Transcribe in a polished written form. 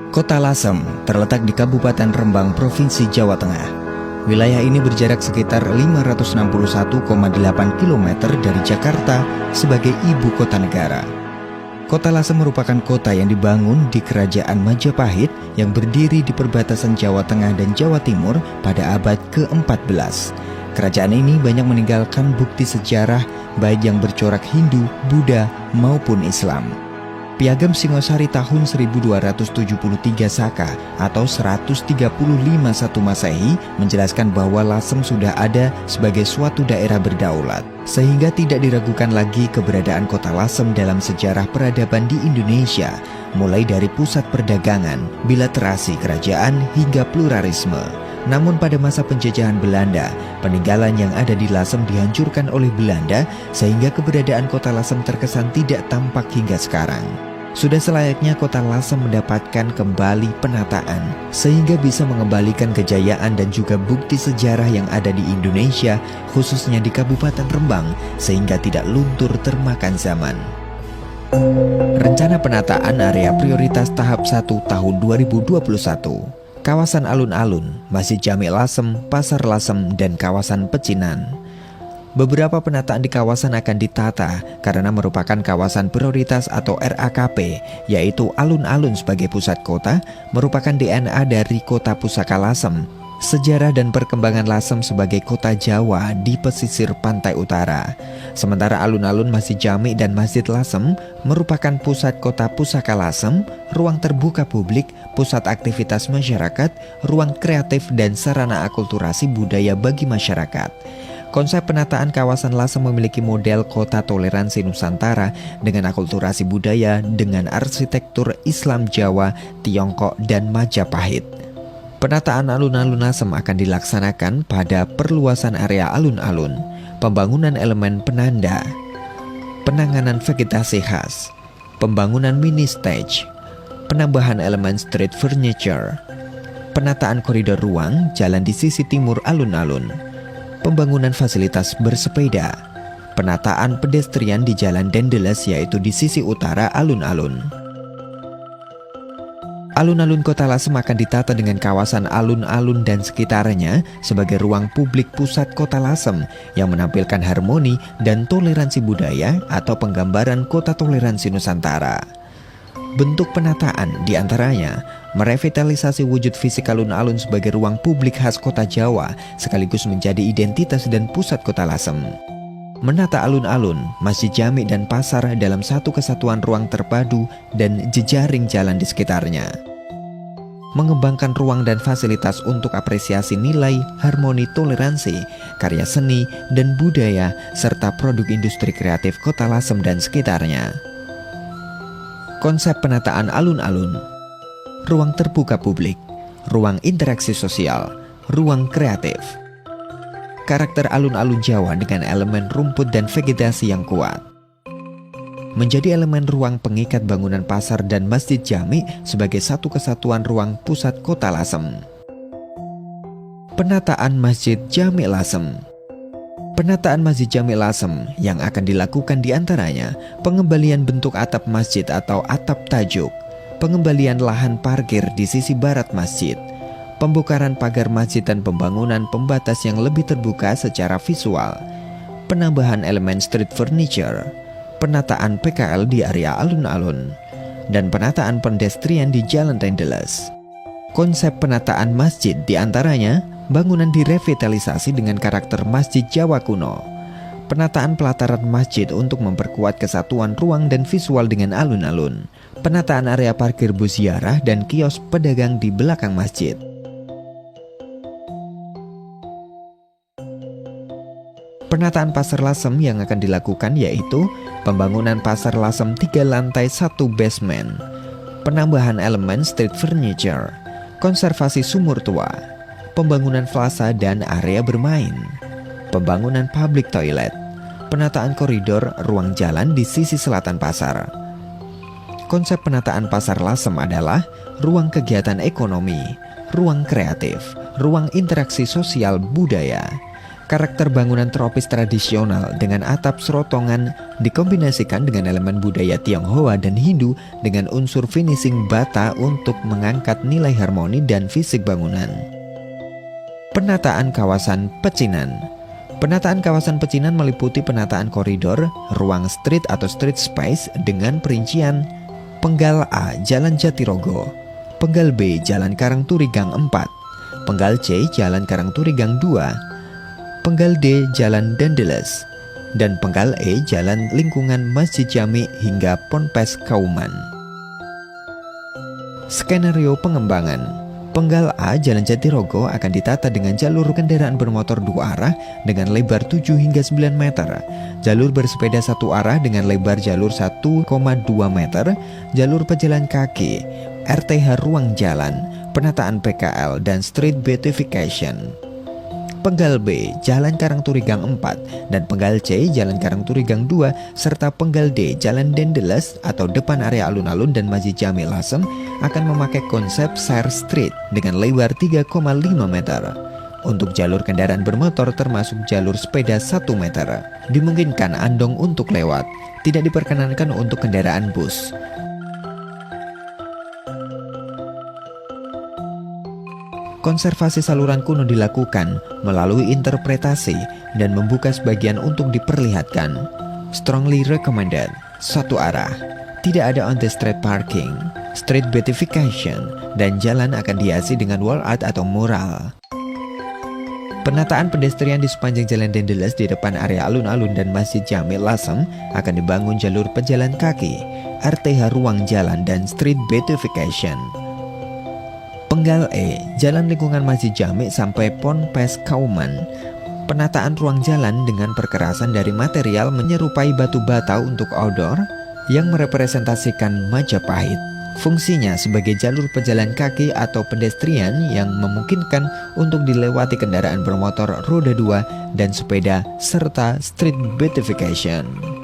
Kota Lasem terletak di Kabupaten Rembang, Provinsi Jawa Tengah. Wilayah ini berjarak sekitar 561,8 km dari Jakarta sebagai ibu kota negara. Kota Lasem merupakan kota yang dibangun di Kerajaan Majapahit yang berdiri di perbatasan Jawa Tengah dan Jawa Timur pada abad ke-14. Kerajaan ini banyak meninggalkan bukti sejarah baik yang bercorak Hindu, Buddha maupun Islam. Piagam Singosari tahun 1273 Saka atau 135 1 Masehi menjelaskan bahwa Lasem sudah ada sebagai suatu daerah berdaulat, sehingga tidak diragukan lagi keberadaan kota Lasem dalam sejarah peradaban di Indonesia, mulai dari pusat perdagangan, bilaterasi kerajaan hingga pluralisme. Namun pada masa penjajahan Belanda, peninggalan yang ada di Lasem dihancurkan oleh Belanda sehingga keberadaan kota Lasem terkesan tidak tampak hingga sekarang. Sudah selayaknya kota Lasem mendapatkan kembali penataan sehingga bisa mengembalikan kejayaan dan juga bukti sejarah yang ada di Indonesia, khususnya di Kabupaten Rembang, sehingga tidak luntur termakan zaman. Rencana penataan area prioritas tahap 1 tahun 2021. Kawasan alun-alun, Masjid Jami Lasem, Pasar Lasem, dan kawasan Pecinan. Beberapa penataan di kawasan akan ditata karena merupakan kawasan prioritas atau RAKP, yaitu alun-alun sebagai pusat kota, merupakan DNA dari kota pusaka Lasem, sejarah dan perkembangan Lasem sebagai kota Jawa di pesisir pantai utara. Sementara alun-alun Masjid Jami dan Masjid Lasem merupakan pusat kota pusaka Lasem, ruang terbuka publik, pusat aktivitas masyarakat, ruang kreatif dan sarana akulturasi budaya bagi masyarakat. Konsep penataan kawasan Lasem memiliki model kota toleransi Nusantara dengan akulturasi budaya dengan arsitektur Islam Jawa, Tiongkok, dan Majapahit. Penataan alun-alun Lasem akan dilaksanakan pada perluasan area alun-alun, pembangunan elemen penanda, penanganan vegetasi khas, pembangunan mini stage, penambahan elemen street furniture, penataan koridor ruang jalan di sisi timur alun-alun, pembangunan fasilitas bersepeda, penataan pedestrian di jalan Dendeles yaitu di sisi utara alun-alun. Alun-alun Kota Lasem akan ditata dengan kawasan alun-alun dan sekitarnya sebagai ruang publik pusat Kota Lasem yang menampilkan harmoni dan toleransi budaya atau penggambaran kota toleransi Nusantara. Bentuk penataan diantaranya merevitalisasi wujud fisik alun-alun sebagai ruang publik khas kota Jawa sekaligus menjadi identitas dan pusat Kota Lasem. Menata alun-alun, Masjid Jami dan pasar dalam satu kesatuan ruang terpadu dan jejaring jalan di sekitarnya. Mengembangkan ruang dan fasilitas untuk apresiasi nilai, harmoni, toleransi, karya seni dan budaya serta produk industri kreatif Kota Lasem dan sekitarnya. Konsep penataan alun-alun, ruang terbuka publik, ruang interaksi sosial, ruang kreatif. Karakter alun-alun Jawa dengan elemen rumput dan vegetasi yang kuat. Menjadi elemen ruang pengikat bangunan pasar dan Masjid Jami sebagai satu kesatuan ruang pusat Kota Lasem. Penataan Masjid Jami Lasem. Penataan Masjid Jami Lasem yang akan dilakukan diantaranya pengembalian bentuk atap masjid atau atap tajuk, pengembalian lahan parkir di sisi barat masjid, pembukaran pagar masjid dan pembangunan pembatas yang lebih terbuka secara visual, penambahan elemen street furniture, penataan PKL di area alun-alun, dan penataan pedestrian di Jalan Dendeles. Konsep penataan masjid diantaranya bangunan direvitalisasi dengan karakter masjid Jawa kuno, penataan pelataran masjid untuk memperkuat kesatuan ruang dan visual dengan alun-alun, penataan area parkir bus ziarah dan kios pedagang di belakang masjid. Penataan Pasar Lasem yang akan dilakukan yaitu pembangunan Pasar Lasem 3 lantai 1 basement, penambahan elemen street furniture, konservasi sumur tua, pembangunan plaza dan area bermain, pembangunan public toilet, penataan koridor ruang jalan di sisi selatan pasar. Konsep penataan Pasar Lasem adalah ruang kegiatan ekonomi, ruang kreatif, ruang interaksi sosial budaya, Karakter bangunan tropis tradisional dengan atap serotongan dikombinasikan dengan elemen budaya Tionghoa dan Hindu dengan unsur finishing bata untuk mengangkat nilai harmoni dan fisik bangunan. Penataan kawasan pecinan. Penataan kawasan pecinan meliputi penataan koridor, ruang street atau street space dengan perincian Penggal A Jalan Jatirogo, Penggal B Jalan Karangturi Gang 4, Penggal C Jalan Karangturi Gang 2, Penggal D Jalan Dendeles, dan Penggal E Jalan Lingkungan Masjid Jami hingga Ponpes Kauman. Skenario pengembangan. Penggal A Jalan Jatirogo akan ditata dengan jalur kendaraan bermotor 2 arah dengan lebar 7 hingga 9 meter, jalur bersepeda 1 arah dengan lebar jalur 1,2 meter, jalur pejalan kaki, RTH ruang jalan, penataan PKL, dan street beautification. Penggal B Jalan Karangturi Gang 4 dan Penggal C Jalan Karangturi Gang 2 serta Penggal D Jalan Dendeles atau depan area alun-alun dan Masjid Jami Lasem akan memakai konsep share street dengan lebar 3,5 meter. Untuk jalur kendaraan bermotor termasuk jalur sepeda 1 meter. Dimungkinkan andong untuk lewat, tidak diperkenankan untuk kendaraan bus. Konservasi saluran kuno dilakukan melalui interpretasi dan membuka sebagian untuk diperlihatkan. Strongly recommended. 1 arah. Tidak ada on the street parking, street beautification, dan jalan akan dihiasi dengan wall art atau mural. Penataan pedestrian di sepanjang Jalan Dendeles di depan area alun-alun dan Masjid Jami Lasem akan dibangun jalur pejalan kaki, RTH ruang jalan, dan street beautification. Penggal E, Jalan Lingkungan Masjid Jami sampai Ponpes Kauman. Penataan ruang jalan dengan perkerasan dari material menyerupai batu bata untuk outdoor yang merepresentasikan Majapahit. Fungsinya sebagai jalur pejalan kaki atau pedestrian yang memungkinkan untuk dilewati kendaraan bermotor roda 2 dan sepeda serta street beautification.